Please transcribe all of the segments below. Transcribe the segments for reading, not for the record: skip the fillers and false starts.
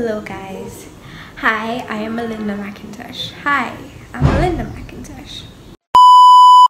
Hello guys. Hi, I am Milinda Mc Intosh. Hi, I'm Milinda Mc Intosh.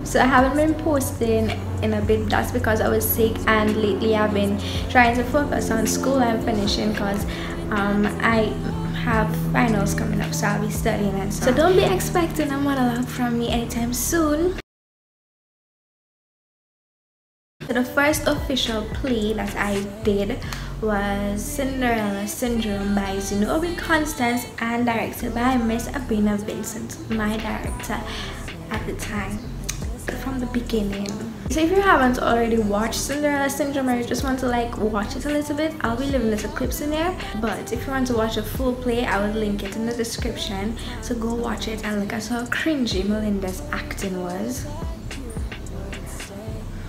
So I haven't been posting in a bit. That's because I was sick, and lately I've been trying to focus on school I'm finishing because I have finals coming up, so I'll be studying and so don't be expecting a monologue from me anytime soon. So the first official play that I did was Cinderella Syndrome by Agouti Constance and directed by Miss Sabrina Vincent, my director at the time, from the beginning. So if you haven't already watched Cinderella Syndrome or you just want to like watch it a little bit, I'll be leaving little clips in there. But if you want to watch a full play, I will link it in the description, so go watch it and look at how cringy Melinda's acting was.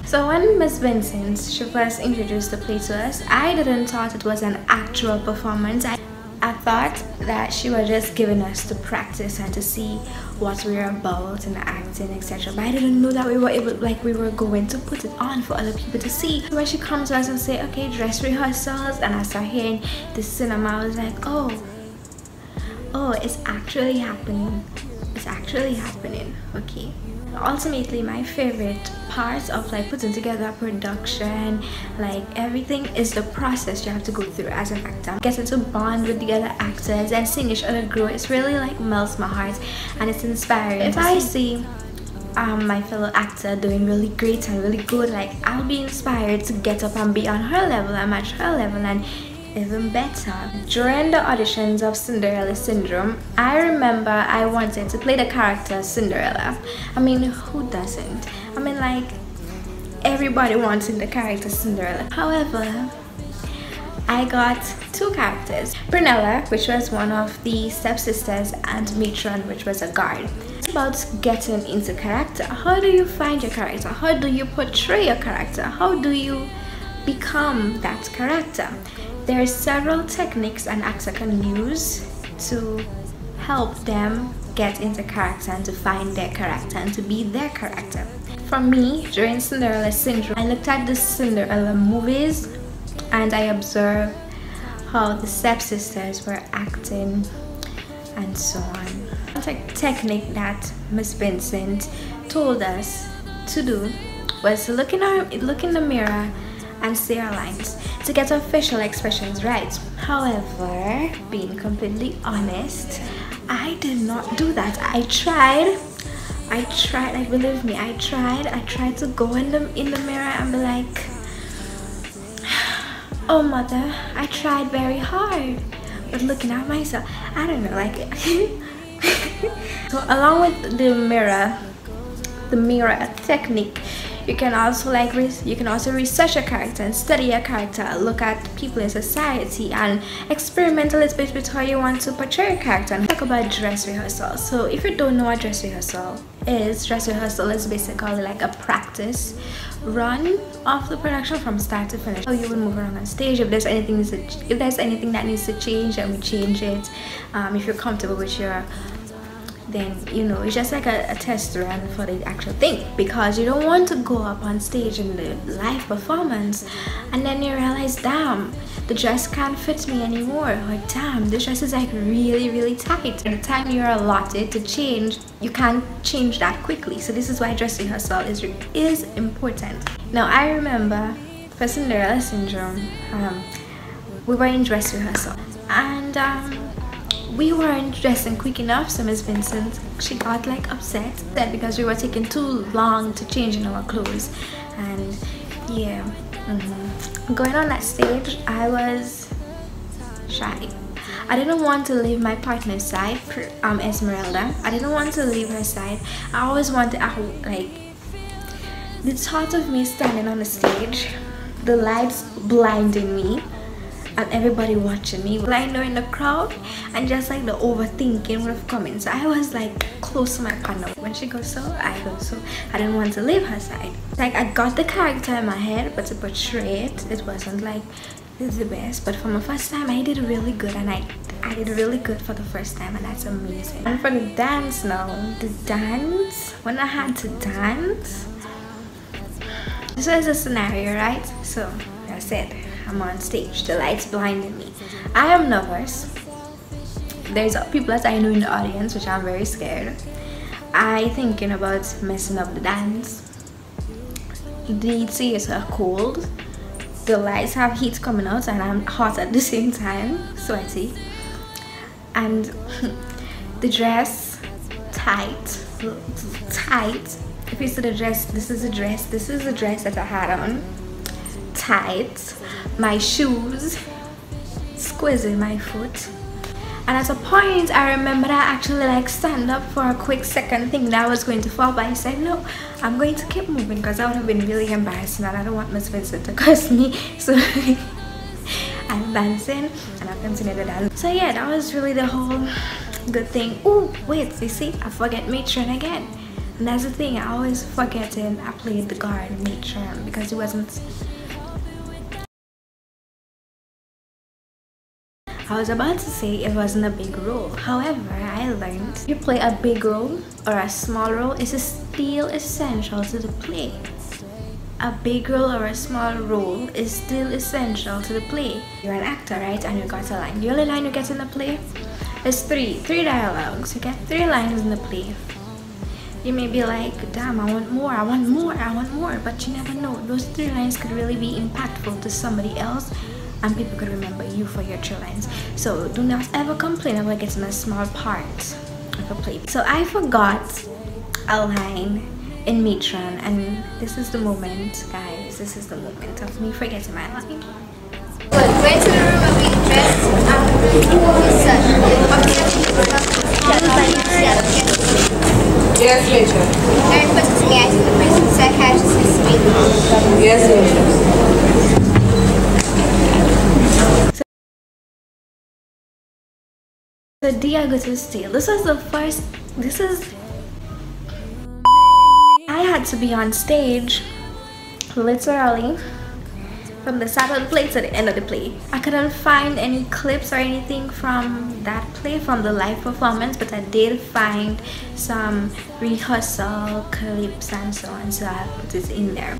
So when Miss Vincent, she first introduced the play to us, I didn't thought it was an actual performance. I thought that she was just giving us to practice and to see what we were about and the acting, etc. But I didn't know that we were going to put it on for other people to see. When she comes to us and say, okay, dress rehearsals, and I start hearing the cinema, I was like, oh, it's actually happening. It's actually happening. Okay. Ultimately, my favorite part of like putting together a production, like everything, is the process you have to go through as an actor. Getting to bond with the other actors and seeing each other grow, it's really like melts my heart and it's inspiring. If I see my fellow actor doing really great and really good, like I'll be inspired to get up and be on her level and match her level and even better. During the auditions of Cinderella Syndrome, I remember I wanted to play the character Cinderella. I mean, who doesn't? I mean, like, everybody wants in the character Cinderella. However, I got two characters. Brunella, which was one of the stepsisters, and Matron, which was a guard. It's about getting into character. How do you find your character? How do you portray your character? How do you become that character? There are several techniques an actor can use to help them get into character and to find their character and to be their character. For me, during Cinderella Syndrome, I looked at the Cinderella movies and I observed how the stepsisters were acting and so on. The technique that Miss Vincent told us to do was to look in the mirror and say our lines to get our facial expressions right. However, being completely honest, I did not do that. I tried, like, believe me, I tried to go in the mirror and be like, oh mother, I tried very hard, but looking at myself, I don't know, like so along with the mirror technique, you can also research your character and study your character, look at people in society and experiment a little bit with how you want to portray your character. And talk about dress rehearsal. So if you don't know what dress rehearsal is basically like a practice run of the production from start to finish. So you would move around on stage. If there's anything that needs to change, then we change it. If you're comfortable with your, then you know, it's just like a test run for the actual thing, because you don't want to go up on stage in the live performance and then you realize, damn, the dress can't fit me anymore, or damn, this dress is like really tight. At the time you're allotted to change, you can't change that quickly. So this is why dress rehearsal is important. Now I remember for Cinderella Syndrome, we were in dress rehearsal and we weren't dressing quick enough, so Miss Vincent, she got like upset because we were taking too long to change in our clothes. And yeah, going on that stage, I was shy. I didn't want to leave my partner's side, Esmeralda. I didn't want to leave her side. I always wanted, like, the thought of me standing on the stage, the lights blinding me, and everybody watching me, lying there in the crowd, and just like the overthinking would have come in. So I was like close to my partner. When she goes so, I go so. I didn't want to leave her side. Like, I got the character in my head, but to portray it, it wasn't like the best. But for my first time, I did really good, and I did really good for the first time, and that's amazing. And for the dance now, when I had to dance, this was a scenario, right? So I said, I'm on stage, the lights blinded me. I am nervous. there's people that I know in the audience, which I'm very scared. I thinking about messing up the dance. The chairs are cold, the lights have heat coming out, and I'm hot at the same time, sweaty. And the dress, tight. If you see the dress, this is the dress that I had on, tight. My shoes squeezing my foot. And at a point, I remember I actually like stand up for a quick second, thinking that I was going to fall, but I said no, I'm going to keep moving because that would have been really embarrassing and I don't want Miss Vincent to curse me. So I'm dancing and I continue to dance. So yeah, that was really the whole good thing. Oh wait, you see, I forget matron again. And that's the thing, I always forgetting I played the guard matron because it wasn't. I was about to say it wasn't a big role. However, I learned you play a big role or a small role is still essential to the play. A big role or a small role is still essential to the play. You're an actor, right? And you got a line. The only line you get in the play is three dialogues. You get 3 lines in the play. You may be like, damn, I want more, but you never know. Those 3 lines could really be impactful to somebody else, and people could remember you for your 3 lines. So do not ever complain about getting a small part of a play. So I forgot a line in matron, and this is the moment, guys. This is the moment of me forgetting my line. Went to the room and we dressed Yes, Rachel. Very first thing I told the person, psychiatrist needs to meet. Yes, Rachel. So the Agouti style. This is the first. I had to be on stage literally from the start of the play to the end of the play. I couldn't find any clips or anything from that play, from the live performance, but I did find some rehearsal clips and so on, so I put it in there.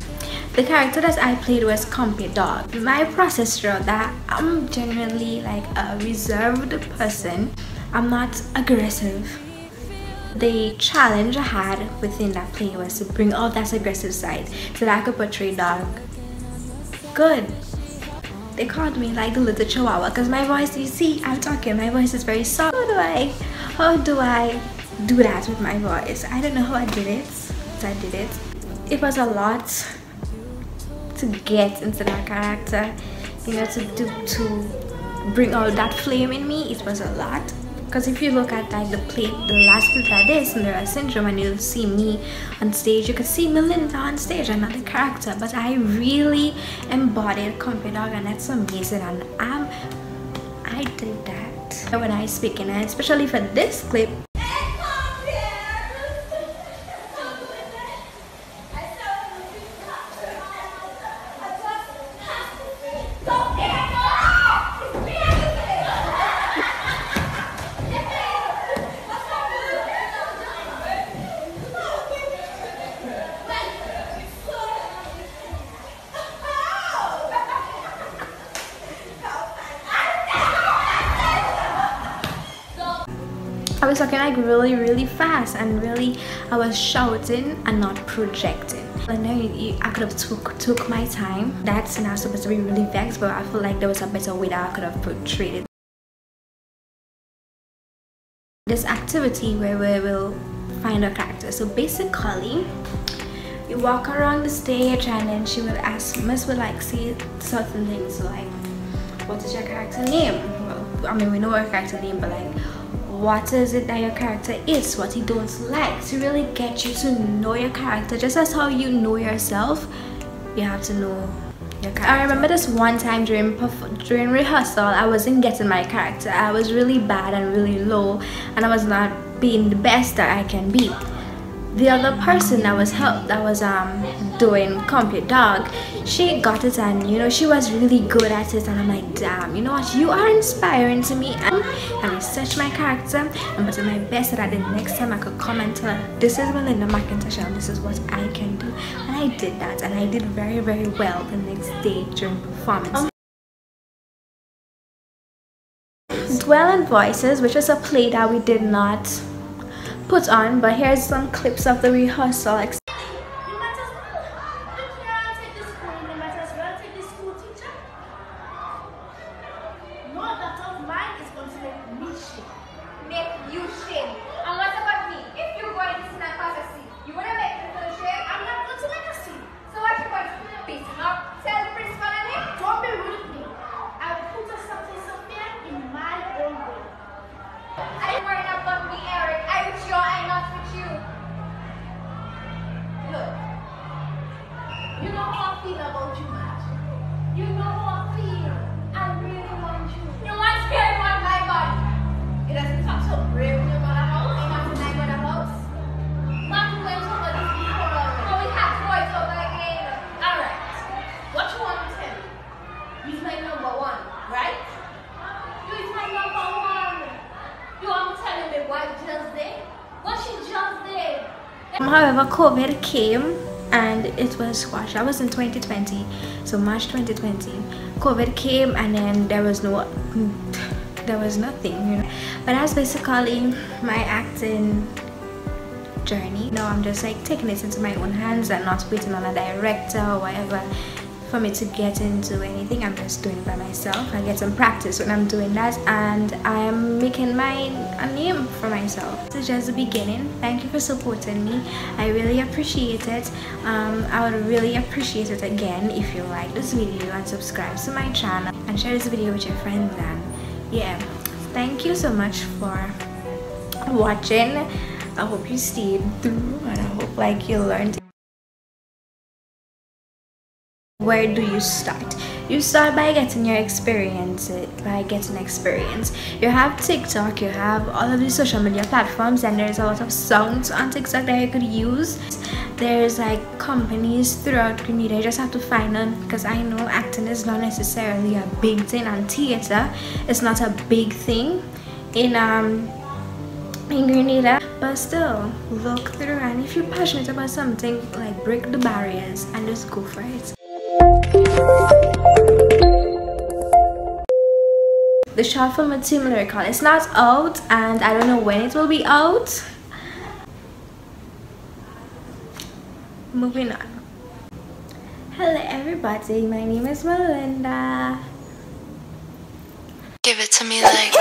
The character that I played was Compy Dog. My process throughout that, I'm genuinely like a reserved person. I'm not aggressive. The challenge I had within that play was to bring out that aggressive side so that I could portray Dog good. They called me like the little chihuahua because my voice, you see, I'm talking, my voice is very soft. How do I do that with my voice? I don't know how I did it, but I did it. It was a lot to get into that character, you know, to bring out that flame in me. It was a lot. Because if you look at like the last play I did, Cinderella Syndrome, and you'll see me on stage, you could see Milinda on stage, another character, but I really embodied Compy Dog, and that's amazing. And I did that when I speak, and especially for this clip. I was talking like really fast, and really I was shouting and not projecting. I know I could have took my time. That's not supposed to be really vexed, but I feel like there was a better way that I could have portrayed it. This activity where we will find a character. So basically, you walk around the stage, and then she will ask, Miss would like say certain things, so like, what is your character name? Well, I mean, we know our character name, but like, what is it that your character is, what he don't like, to really get you to know your character. Just as how you know yourself, you have to know your character. I remember this one time during rehearsal, I wasn't getting my character. I was really bad and really low, and I was not being the best that I can be. The other person that was doing Compy Dog, she got it, and you know, she was really good at it, and I'm like, damn, you know what, you are inspiring to me. And I researched my character and put in my best so that the next time I could come and tell her, this is Milinda Mc Intosh and this is what I can do. And I did that, and I did very well the next day during performance. Dwell Invoices, which was a play that we did not put on, but here's some clips of the rehearsal. Make you shame. And what about me? If you go in this and cause a scene, you wanna make me feel shame? I'm not going to make a scene. So what you going to do? Beat him up? Tell the principal and him? Don't be rude with me. I will put us something in my own way. I ain't worrying about me, Eric. I with you, I not with you. Look. You know how I feel about you, Matt. You know how I feel. I really want you. You want me, I want my body. It doesn't talk so brave in your mother house. I want in my mother house. Not to went over this before already. No, we have boys over again. Alright. What you want to tell me? He's my number one, right? You is my number one. You want to tell me what just did? What she just did? However, COVID came and it was squashed. That was in 2020, so March 2020. COVID came and then there was nothing, you know. But that's basically my acting journey. Now I'm just like taking it into my own hands and not waiting on a director or whatever for me to get into anything. I'm just doing it by myself. I get some practice when I'm doing that, and I'm making a name for myself. This is just the beginning. Thank you for supporting me. I really appreciate it. I would really appreciate it again if you like this video and subscribe to my channel and share this video with your friends. And yeah, thank you so much for watching. I hope you stayed through and I hope like you learned. Where do you start? You start by getting your experience, You have TikTok, you have all of these social media platforms, and there's a lot of sounds on TikTok that you could use. There's like companies throughout Grenada. You just have to find them, because I know acting is not necessarily a big thing, and theater is not a big thing in Grenada, but still look through, and if you're passionate about something, like break the barriers and just go for it. The short film with Team Lyrical, it's not out and I don't know when it will be out. Moving on. Hello everybody, my name is Milinda. Give it to me like